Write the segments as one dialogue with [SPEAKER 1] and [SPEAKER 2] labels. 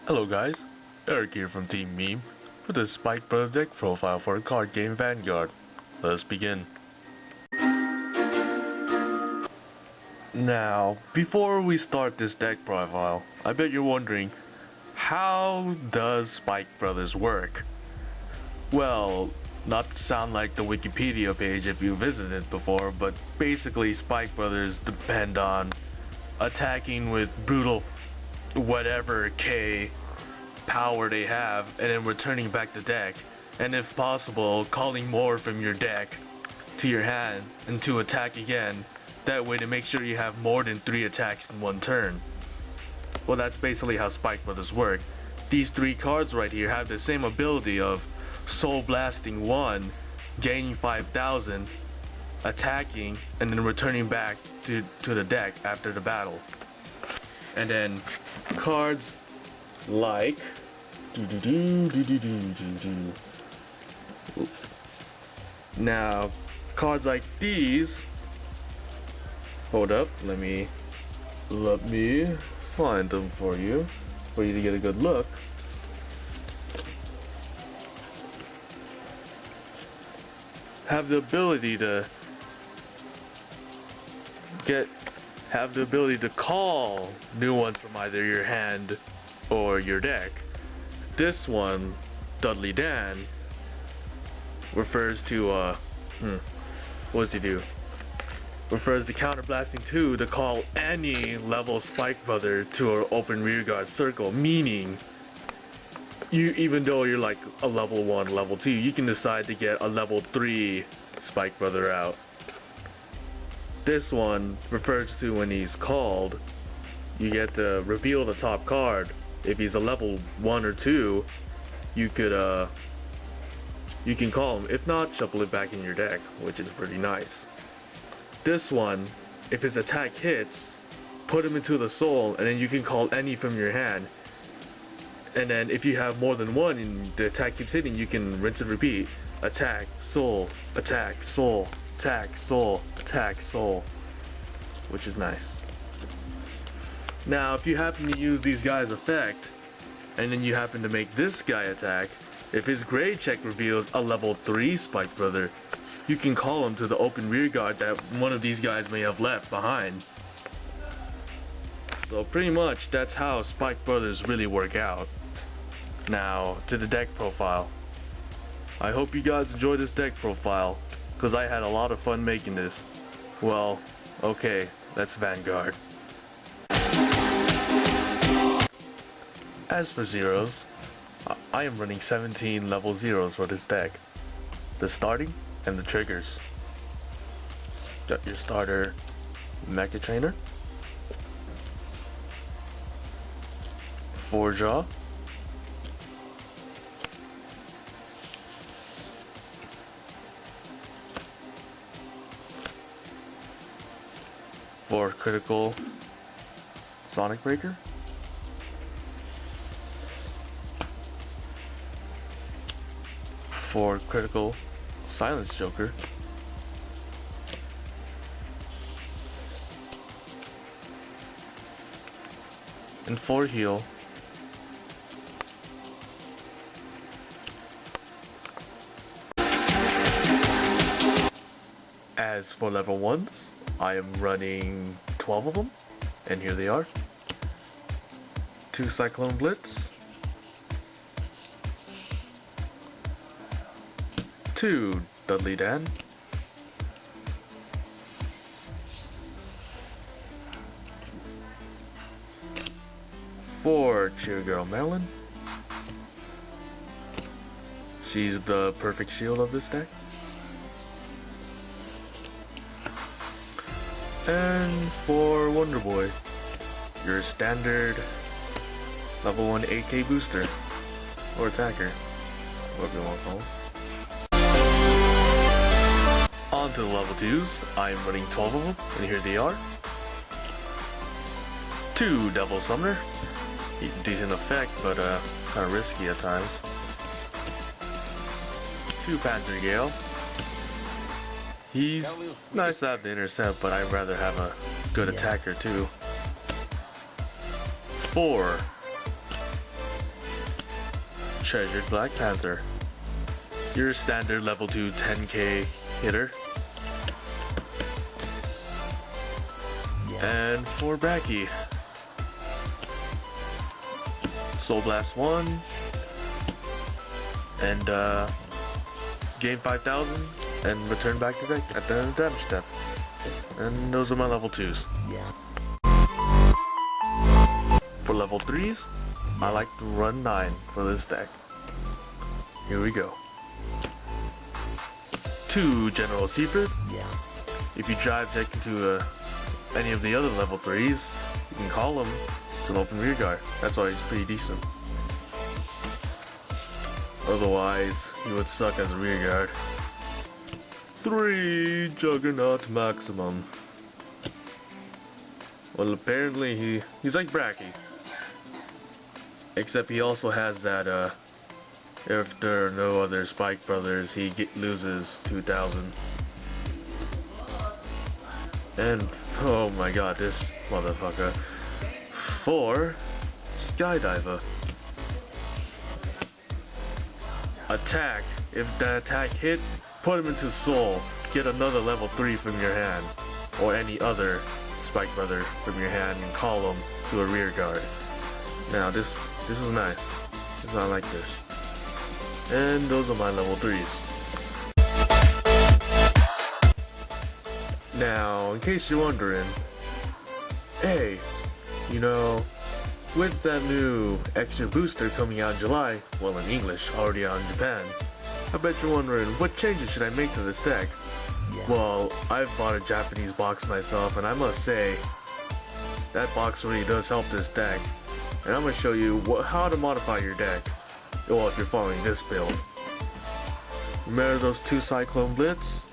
[SPEAKER 1] Hello guys, Eric here from Team Meme with a Spike Brother deck profile for the card game Vanguard. Let us begin. Now, before we start this deck profile, I bet you're wondering, how does Spike Brothers work? Well, not to sound like the Wikipedia page if you visited it before, but basically Spike Brothers depend on attacking with brutal whatever K power they have and then returning back the deck, and if possible calling more from your deck to your hand and to attack again, that way to make sure you have more than 3 attacks in one turn. Well, that's basically how Spike Brothers work. These 3 cards right here have the same ability of Soul Blasting 1, gaining 5,000, attacking, and then returning back to the deck after the battle. And then cards like now cards like these, hold up, let me find them for you to get a good look. Have the ability to call new ones from either your hand or your deck. This one, Dudley Dan, refers to what does he do? Refers to counterblasting 2 to call any level Spike Brother to an open rearguard circle, meaning even though you're like a level 1, level 2, you can decide to get a level 3 Spike Brother out. This one refers to when he's called, you get to reveal the top card. If he's a level 1 or 2, you can call him. If not, shuffle it back in your deck, which is pretty nice. This one, if his attack hits, put him into the soul, and then you can call any from your hand. And then if you have more than one and the attack keeps hitting, you can rinse and repeat. Attack, soul, attack, soul, attack, soul, attack, soul, which is nice. Now, if you happen to use these guys' effect, and then you happen to make this guy attack, if his grade check reveals a level 3 Spike Brother, you can call him to the open rearguard that one of these guys may have left behind. So pretty much, that's how Spike Brothers really work out. Now, to the deck profile. I hope you guys enjoyed this deck profile, because I had a lot of fun making this. Well, okay, that's Vanguard. As for zeros, I am running 17 level zeros for this deck. The starting and the triggers. Got your starter Mecha Trainer, 4 draw, for critical Sonic Breaker, for critical Silence Joker, and for heal, as for level 1s, I am running 12 of them, and here they are. 2 Cyclone Blitz, 2 Dudley Dan, 4 Cheer Girl Marilyn. She's the perfect shield of this deck. And 4 Wonder Boy, your standard level 1 AK booster, or attacker, whatever you want to call him. On to the level 2s, I am running 12 of them, and here they are. 2 Devil Summoner, decent effect, but kind of risky at times. 2 Panzer Gale. He's nice to have the intercept, but I'd rather have a good attacker too. 4 Treasured Black Panther. Your standard level 2 10k hitter. And for Bracky, Soul Blast 1, and gain 5,000, and return back to deck at the end of the damage step. And those are my level 2s. For level 3s, I like to run 9 for this deck. Here we go. 2 General Secret. If you drive deck into any of the other level 3s, you can call him to an open rear guard. That's why he's pretty decent. Otherwise, he would suck as a rear guard. 3 Juggernaut Maximum. Well, apparently he's like Bracky. Except he also has that, if there are no other Spike Brothers, he loses 2,000. And, oh my god, this motherfucker. 4 Skydiver. Attack. If that attack hit, put him into Soul. Get another level 3 from your hand. Or any other Spike Brother from your hand and call him to a rear guard. Now this is nice. It's not like this. And those are my level 3s. Now, in case you're wondering, hey, you know, with that new extra booster coming out in July, well in English, already out in Japan, I bet you're wondering, what changes should I make to this deck? Well, I've bought a Japanese box myself, and I must say, that box really does help this deck. And I'm going to show you how to modify your deck, well, if you're following this build. Remember those 2 Cyclone Blitz?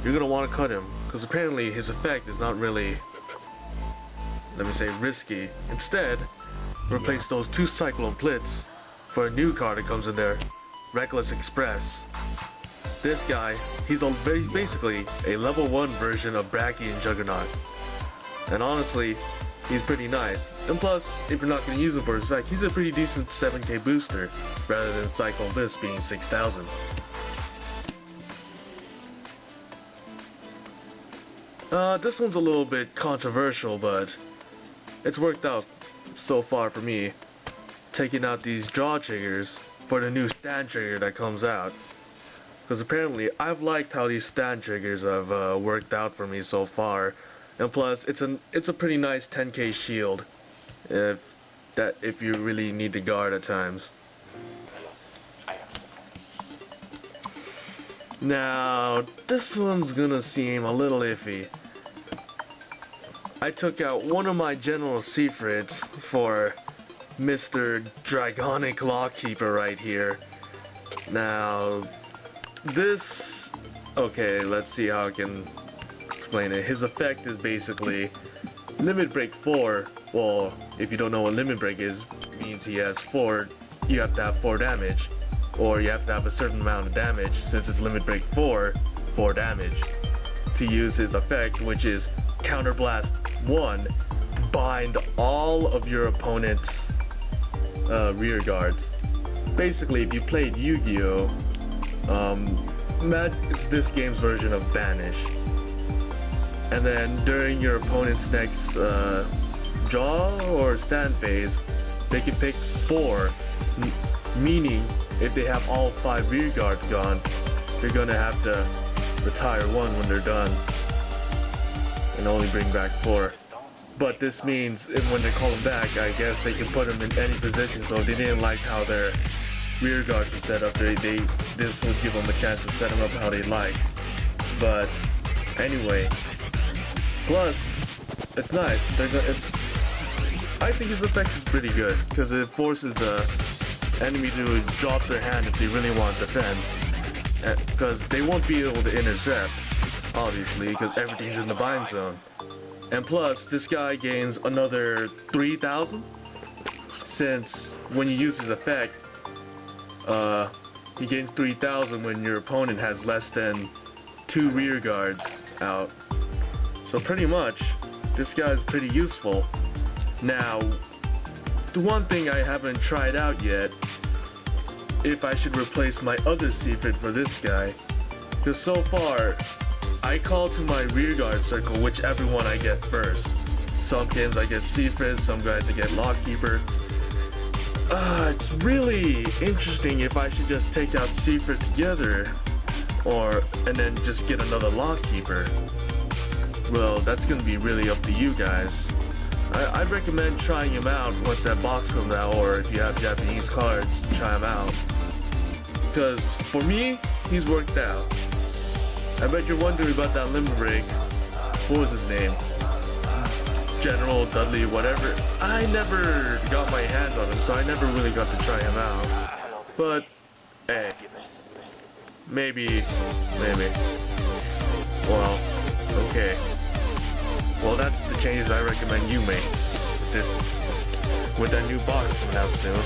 [SPEAKER 1] You're going to want to cut him, because apparently his effect is not really, let me say, risky. Instead, replace those 2 Cyclone Blitz for a new card that comes in there, Reckless Express. This guy, he's basically a level 1 version of Bracky and Juggernaut. And honestly, he's pretty nice. And plus, if you're not going to use him for his effect, he's a pretty decent 7k booster, rather than Cyclone Blitz being 6,000. This one's a little bit controversial, but it's worked out so far for me. Taking out these draw triggers for the new stand trigger that comes out. Because apparently, I've liked how these stand triggers have worked out for me so far. And plus, it's a pretty nice 10k shield, if you really need to guard at times. Now, this one's gonna seem a little iffy. I took out one of my General Secrets for Mr. Dragonic Lawkeeper right here. Now, this... okay, let's see how I can explain it. His effect is basically Limit Break 4. Well, if you don't know what Limit Break is, it means he has 4, you have to have 4 damage. Or you have to have a certain amount of damage, since it's Limit Break 4 damage, to use his effect, which is Counter Blast 1, bind all of your opponent's rear guards. Basically, if you played Yu-Gi-Oh, it's this game's version of Banish. And then during your opponent's next draw or stand phase, they can pick 4, meaning if they have all 5 rear guards gone, they're gonna have to retire 1 when they're done and only bring back 4. But this means when they call them back, I guess they can put them in any position. So if they didn't like how their rear guards were set up, this would give them a chance to set them up how they like. But anyway, plus it's nice. I think his effect is pretty good because it forces the enemy to drop their hand if they really want to defend, because they won't be able to intercept, obviously, because everything's in the bind zone. And plus, this guy gains another 3,000, since when you use his effect, he gains 3,000 when your opponent has less than 2 rear guards out. So pretty much, this guy's pretty useful. Now, the one thing I haven't tried out yet if I should replace my other secret for this guy. Because so far, I call to my rear guard circle whichever one I get first. Some games I get secret, some guys I get lockkeeper. It's really interesting if I should just take out secret together, and then just get another lockkeeper. Well, that's gonna be really up to you guys. I'd recommend trying him out once that box comes out, or if you have Japanese cards, try him out. Because for me, he's worked out. I bet you're wondering about that limerick. What was his name? General Dudley, whatever. I never got my hands on him, so I never really got to try him out. But, hey, maybe. Well, okay. Well, that's the changes I recommend you make with that new box coming out soon.